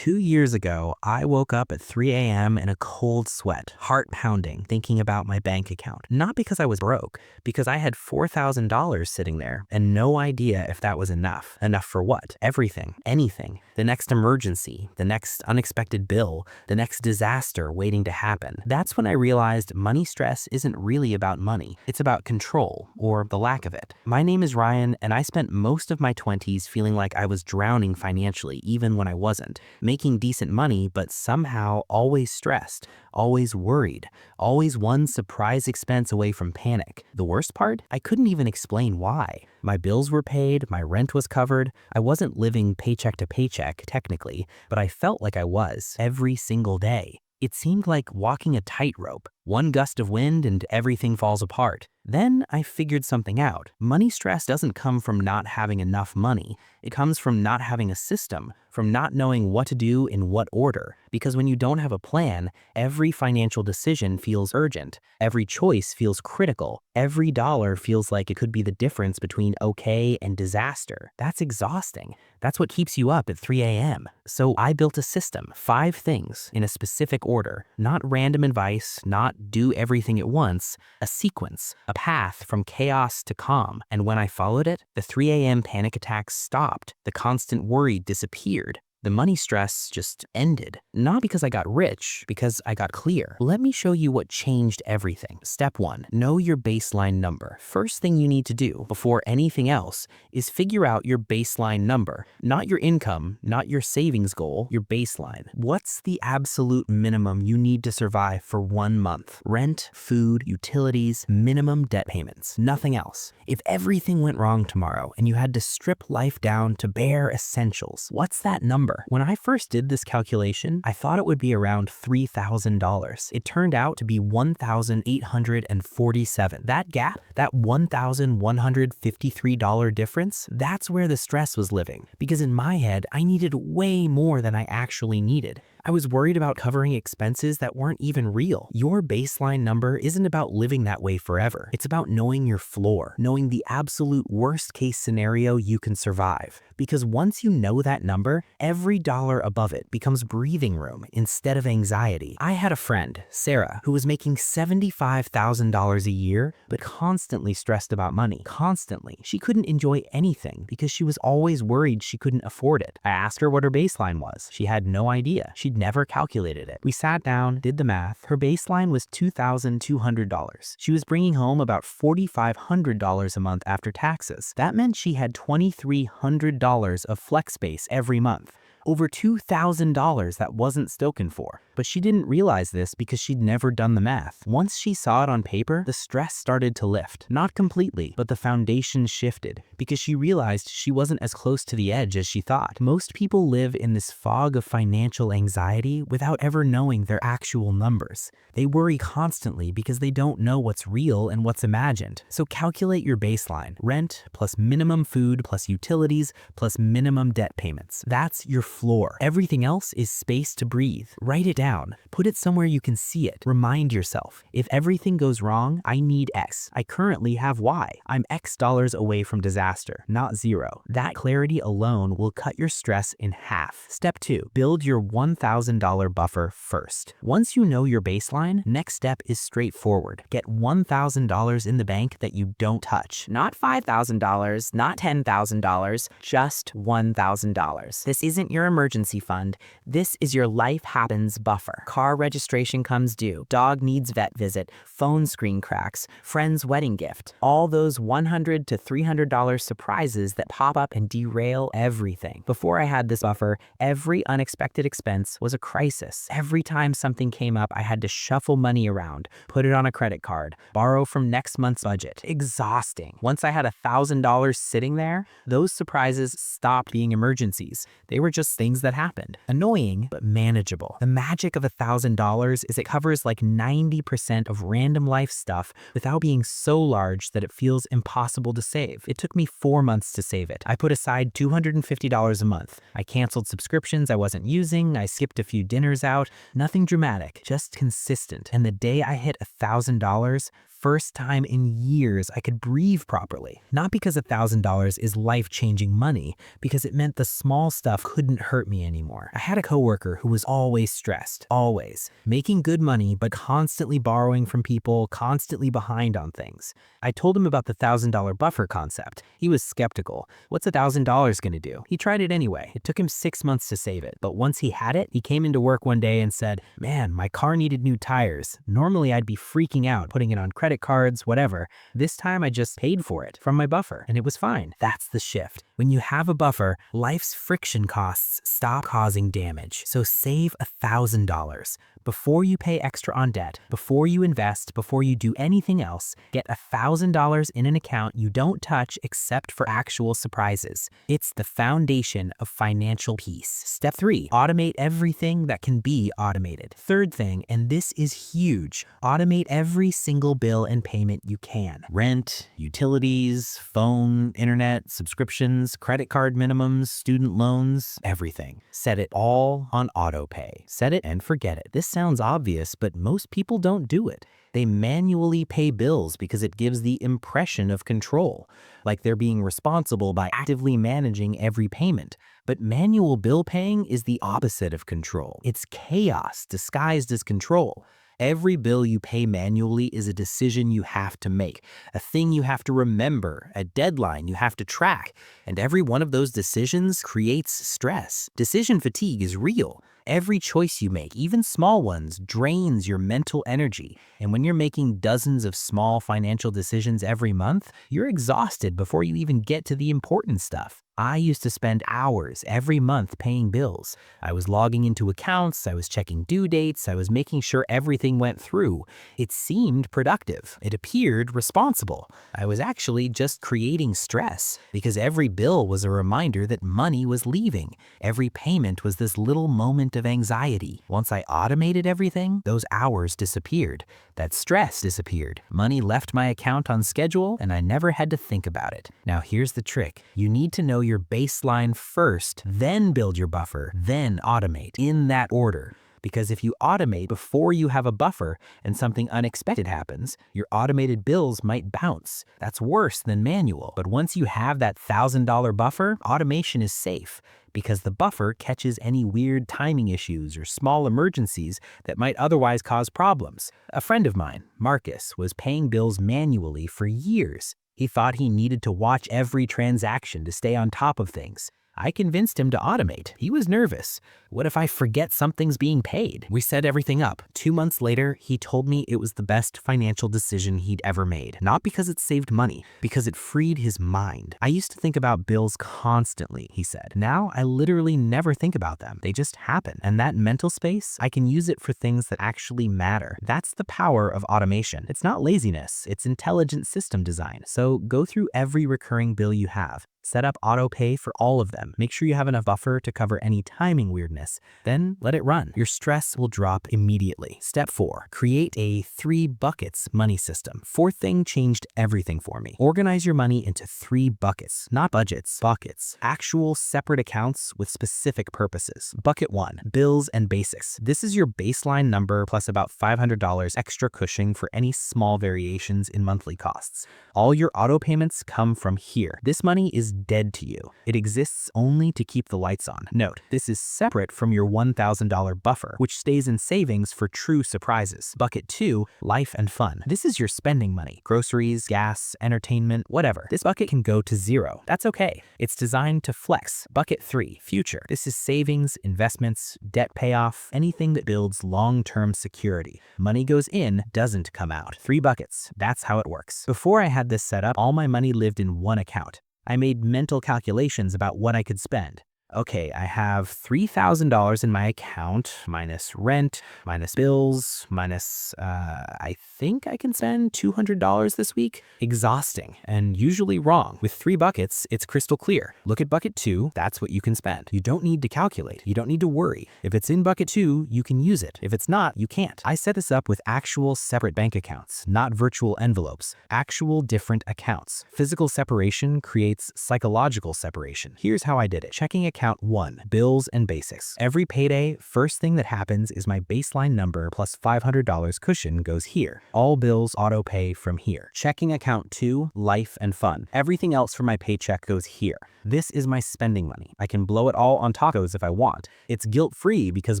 2 years ago, I woke up at 3 a.m. in a cold sweat, heart pounding, thinking about my bank account. Not because I was broke, because I had $4,000 sitting there and no idea if that was enough. Enough for what? Everything, anything. The next emergency, the next unexpected bill, the next disaster waiting to happen. That's when I realized money stress isn't really about money. It's about control, or the lack of it. My name is Ryan, and I spent most of my 20s feeling like I was drowning financially, even when I wasn't. Making decent money, but somehow always stressed, always worried, always one surprise expense away from panic. The worst part? I couldn't even explain why. My bills were paid, my rent was covered. I wasn't living paycheck to paycheck, technically, but I felt like I was every single day. It seemed like walking a tightrope. One gust of wind and everything falls apart. Then I figured something out. Money stress doesn't come from not having enough money. It comes from not having a system, from not knowing what to do in what order. Because when you don't have a plan, every financial decision feels urgent. Every choice feels critical. Every dollar feels like it could be the difference between okay and disaster. That's exhausting. That's what keeps you up at 3 a.m. So I built a system, 5 things in a specific order. Not random advice, not do everything at once, a sequence, a path from chaos to calm. And when I followed it, the 3 a.m. panic attacks stopped. The constant worry disappeared. The money stress just ended. Not because I got rich, because I got clear. Let me show you what changed everything. Step 1, know your baseline number. First thing you need to do before anything else is figure out your baseline number. Not your income, not your savings goal, your baseline. What's the absolute minimum you need to survive for 1 month? Rent, food, utilities, minimum debt payments, nothing else. If everything went wrong tomorrow and you had to strip life down to bare essentials, what's that number? When I first did this calculation, I thought it would be around $3,000. It turned out to be $1,847. That gap, that $1,153 difference, that's where the stress was living. Because in my head, I needed way more than I actually needed. I was worried about covering expenses that weren't even real. Your baseline number isn't about living that way forever. It's about knowing your floor, knowing the absolute worst case scenario you can survive. Because once you know that number, every dollar above it becomes breathing room instead of anxiety. I had a friend, Sarah, who was making $75,000 a year, but constantly stressed about money. Constantly. She couldn't enjoy anything because she was always worried she couldn't afford it. I asked her what her baseline was. She had no idea. She'd never calculated it. We sat down, did the math. Her baseline was $2,200. She was bringing home about $4,500 a month after taxes. That meant she had $2,300 of flex space every month. Over $2,000 that wasn't spoken for. But she didn't realize this because she'd never done the math. Once she saw it on paper, the stress started to lift. Not completely, but the foundation shifted because she realized she wasn't as close to the edge as she thought. Most people live in this fog of financial anxiety without ever knowing their actual numbers. They worry constantly because they don't know what's real and what's imagined. So calculate your baseline. Rent plus minimum food plus utilities plus minimum debt payments. That's your floor. Everything else is space to breathe. Write it down. Put it somewhere you can see it. Remind yourself, if everything goes wrong, I need X. I currently have Y. I'm X dollars away from disaster, not zero. That clarity alone will cut your stress in half. Step 2, build your $1,000 buffer first. Once you know your baseline, next step is straightforward. Get $1,000 in the bank that you don't touch. Not $5,000, not $10,000, just $1,000. This isn't your emergency fund. This is your life happens buffer. Car registration comes due. Dog needs vet visit. Phone screen cracks. Friend's wedding gift. All those $100 to $300 surprises that pop up and derail everything. Before I had this buffer, every unexpected expense was a crisis. Every time something came up, I had to shuffle money around, put it on a credit card, borrow from next month's budget. Exhausting. Once I had $1,000 sitting there, those surprises stopped being emergencies. They were just things that happened. Annoying, but manageable. The magic of $1,000 is it covers like 90% of random life stuff without being so large that it feels impossible to save. It took me 4 months to save it. I put aside $250 a month. I canceled subscriptions I wasn't using. I skipped a few dinners out. Nothing dramatic, just consistent. And the day I hit $1,000, first time in years I could breathe properly. Not because $1,000 is life-changing money, because it meant the small stuff couldn't hurt me anymore. I had a coworker who was always stressed, always. Making good money, but constantly borrowing from people, constantly behind on things. I told him about the $1,000 buffer concept. He was skeptical. What's $1,000 gonna do? He tried it anyway. It took him 6 months to save it, but once he had it, he came into work one day and said, "Man, my car needed new tires. Normally I'd be freaking out, putting it on credit cards, whatever. This time I just paid for it from my buffer, and it was fine." That's the shift. When you have a buffer, life's friction costs stop causing damage. So save $1,000. Before you pay extra on debt, before you invest, before you do anything else, get $1,000 in an account you don't touch except for actual surprises. It's the foundation of financial peace. Step 3, automate everything that can be automated. Third thing, and this is huge, automate every single bill and payment you can. Rent, utilities, phone, internet, subscriptions, credit card minimums, student loans, everything. Set it all on auto pay. Set it and forget it. This sounds obvious, but most people don't do it. They manually pay bills because it gives the impression of control, like they're being responsible by actively managing every payment. But manual bill paying is the opposite of control. It's chaos disguised as control. Every bill you pay manually is a decision you have to make, a thing you have to remember, a deadline you have to track, and every one of those decisions creates stress. Decision fatigue is real. Every choice you make, even small ones, drains your mental energy. And when you're making dozens of small financial decisions every month, you're exhausted before you even get to the important stuff. I used to spend hours every month paying bills. I was logging into accounts, I was checking due dates, I was making sure everything went through. It seemed productive. It appeared responsible. I was actually just creating stress because every bill was a reminder that money was leaving. Every payment was this little moment of anxiety. Once I automated everything, those hours disappeared. That stress disappeared. Money left my account on schedule and I never had to think about it. Now here's the trick. You need to know your baseline first, then build your buffer, then automate in that order. Because if you automate before you have a buffer and something unexpected happens, your automated bills might bounce. That's worse than manual. But once you have that $1,000 buffer, automation is safe because the buffer catches any weird timing issues or small emergencies that might otherwise cause problems. A friend of mine, Marcus, was paying bills manually for years. He thought he needed to watch every transaction to stay on top of things. I convinced him to automate. He was nervous. What if I forget something's being paid? We set everything up. 2 months later, he told me it was the best financial decision he'd ever made. Not because it saved money, because it freed his mind. I used to think about bills constantly, he said. Now I literally never think about them. They just happen. And that mental space, I can use it for things that actually matter. That's the power of automation. It's not laziness, it's intelligent system design. So go through every recurring bill you have. Set up auto pay for all of them. Make sure you have enough buffer to cover any timing weirdness. Then let it run. Your stress will drop immediately. Step 4, create a 3 buckets money system. Fourth thing changed everything for me. Organize your money into 3 buckets, not budgets, buckets. Actual separate accounts with specific purposes. Bucket 1, bills and basics. This is your baseline number plus about $500 extra cushion for any small variations in monthly costs. All your auto payments come from here. This money is dead to you. It exists only to keep the lights on. Note, this is separate from your $1,000 buffer, which stays in savings for true surprises. Bucket 2, life and fun. This is your spending money. Groceries, gas, entertainment, whatever. This bucket can go to 0. That's okay. It's designed to flex. Bucket 3, future. This is savings, investments, debt payoff, anything that builds long-term security. Money goes in, doesn't come out. 3 buckets. That's how it works. Before I had this set up, all my money lived in one account. I made mental calculations about what I could spend. Okay, I have $3,000 in my account, minus rent, minus bills, minus, I think I can spend $200 this week. Exhausting and usually wrong. With 3 buckets, it's crystal clear. Look at bucket 2, that's what you can spend. You don't need to calculate. You don't need to worry. If it's in bucket 2, you can use it. If it's not, you can't. I set this up with actual separate bank accounts, not virtual envelopes. Actual different accounts. Physical separation creates psychological separation. Here's how I did it. Checking account account 1, bills and basics. Every payday, first thing that happens is my baseline number plus $500 cushion goes here. All bills auto pay from here. Checking account 2, life and fun. Everything else from my paycheck goes here. This is my spending money. I can blow it all on tacos if I want. It's guilt-free because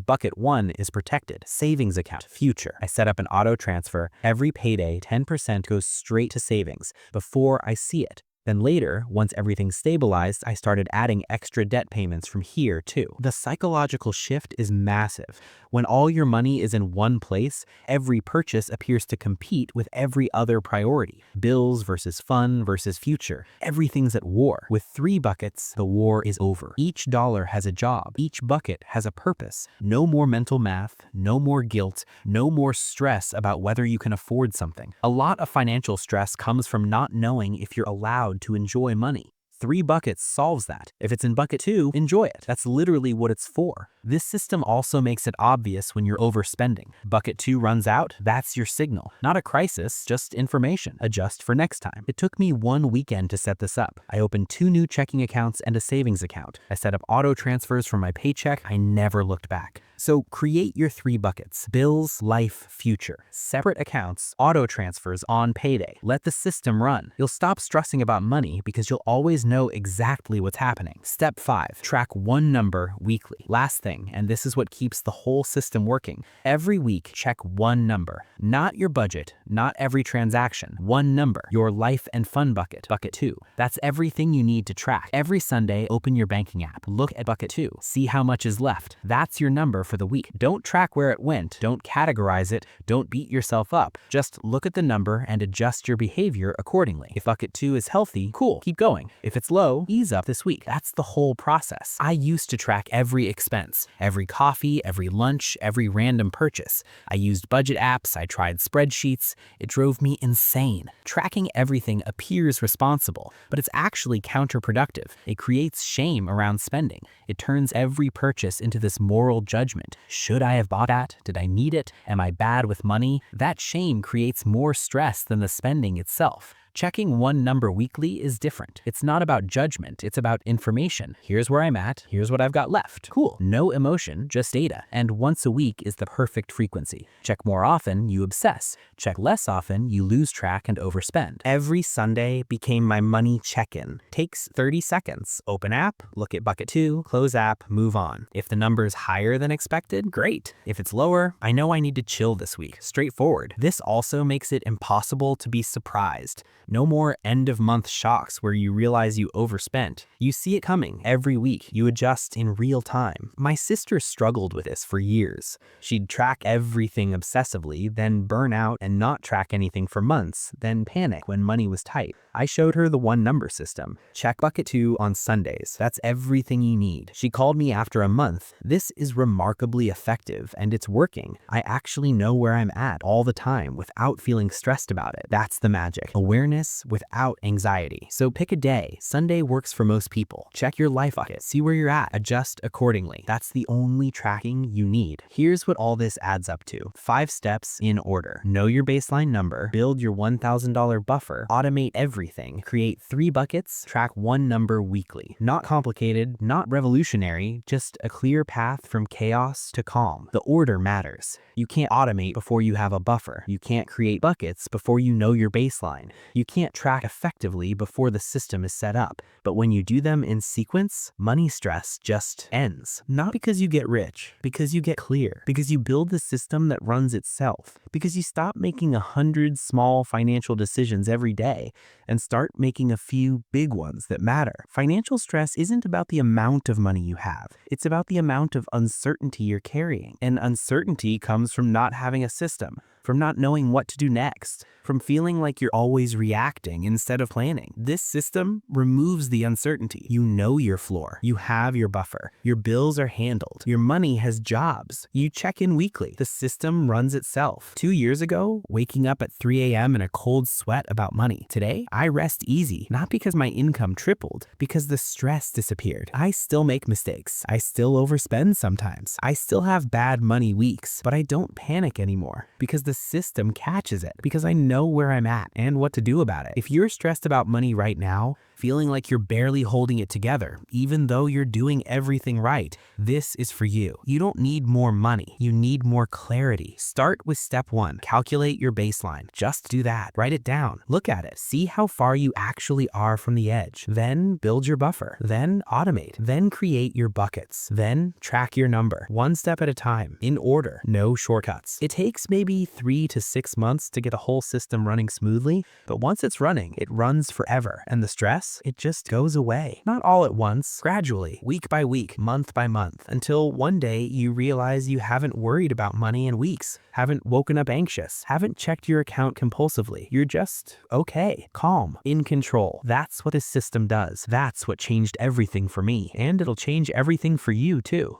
bucket 1 is protected. Savings account, future. I set up an auto transfer. Every payday, 10% goes straight to savings before I see it. Then later, once everything's stabilized, I started adding extra debt payments from here too. The psychological shift is massive. When all your money is in one place, every purchase appears to compete with every other priority. Bills versus fun versus future. Everything's at war. With 3 buckets, the war is over. Each dollar has a job. Each bucket has a purpose. No more mental math, no more guilt, no more stress about whether you can afford something. A lot of financial stress comes from not knowing if you're allowed to enjoy money. 3 buckets solves that. If it's in bucket 2, enjoy it. That's literally what it's for. This system also makes it obvious when you're overspending. Bucket 2 runs out, that's your signal. Not a crisis, just information. Adjust for next time. It took me 1 weekend to set this up. I opened 2 new checking accounts and a savings account. I set up auto transfers from my paycheck. I never looked back. So create your 3 buckets: bills, life, future. Separate accounts, auto transfers on payday. Let the system run. You'll stop stressing about money because you'll always know exactly what's happening. Step 5, track 1 number weekly. Last thing, and this is what keeps the whole system working. Every week, check 1 number. Not your budget, not every transaction. 1 number, your life and fun bucket, bucket 2. That's everything you need to track. Every Sunday, open your banking app. Look at bucket 2. See how much is left. That's your number for the week. Don't track where it went. Don't categorize it. Don't beat yourself up. Just look at the number and adjust your behavior accordingly. If bucket 2 is healthy, cool, keep going. If it's low, ease up this week. That's the whole process. I used to track every expense, every coffee, every lunch, every random purchase. I used budget apps. I tried spreadsheets. It drove me insane. Tracking everything appears responsible, but it's actually counterproductive. It creates shame around spending. It turns every purchase into this moral judgment. Should I have bought that? Did I need it? Am I bad with money? That shame creates more stress than the spending itself. Checking 1 number weekly is different. It's not about judgment, it's about information. Here's where I'm at, here's what I've got left. Cool. No emotion, just data. And once a week is the perfect frequency. Check more often, you obsess. Check less often, you lose track and overspend. Every Sunday became my money check-in. Takes 30 seconds. Open app, look at bucket 2, close app, move on. If the number is higher than expected, great. If it's lower, I know I need to chill this week. Straightforward. This also makes it impossible to be surprised. No more end-of-month shocks where you realize you overspent. You see it coming every week. You adjust in real time. My sister struggled with this for years. She'd track everything obsessively, then burn out and not track anything for months, then panic when money was tight. I showed her the 1 number system. Check bucket 2 on Sundays. That's everything you need. She called me after a month. This is remarkably effective and it's working. I actually know where I'm at all the time without feeling stressed about it. That's the magic. Awareness without anxiety. So pick a day. Sunday works for most people. Check your life bucket. See where you're at. Adjust accordingly. That's the only tracking you need. Here's what all this adds up to. 5 steps in order. Know your baseline number. Build your $1,000 buffer. Automate everything. Create 3 buckets. Track 1 number weekly. Not complicated, not revolutionary, just a clear path from chaos to calm. The order matters. You can't automate before you have a buffer. You can't create buckets before you know your baseline. You can't track effectively before the system is set up. But when you do them in sequence, money stress just ends. Not because you get rich, because you get clear, because you build the system that runs itself, because you stop making 100 small financial decisions every day and start making a few big ones that matter. Financial stress isn't about the amount of money you have. It's about the amount of uncertainty you're carrying. And uncertainty comes from not having a system, from not knowing what to do next, from feeling like you're always reacting instead of planning. This system removes the uncertainty. You know your floor. You have your buffer. Your bills are handled. Your money has jobs. You check in weekly. The system runs itself. 2 years ago, waking up at 3 a.m. in a cold sweat about money. Today, I rest easy, not because my income tripled, because the stress disappeared. I still make mistakes. I still overspend sometimes. I still have bad money weeks, but I don't panic anymore because the system catches it, because I know where I'm at and what to do about it. If you're stressed about money right now, feeling like you're barely holding it together, even though you're doing everything right. This is for you. You don't need more money. You need more clarity. Start with step 1. Calculate your baseline. Just do that. Write it down. Look at it. See how far you actually are from the edge. Then build your buffer. Then automate. Then create your buckets. Then track your number. One step at a time. In order. No shortcuts. It takes maybe 3 to 6 months to get a whole system running smoothly, but once it's running, it runs forever. And the stress, it just goes away. Not all at once, gradually, week by week, month by month, until one day you realize you haven't worried about money in weeks, haven't woken up anxious, haven't checked your account compulsively. You're just okay, calm, in control. That's what this system does. That's what changed everything for me, and it'll change everything for you too.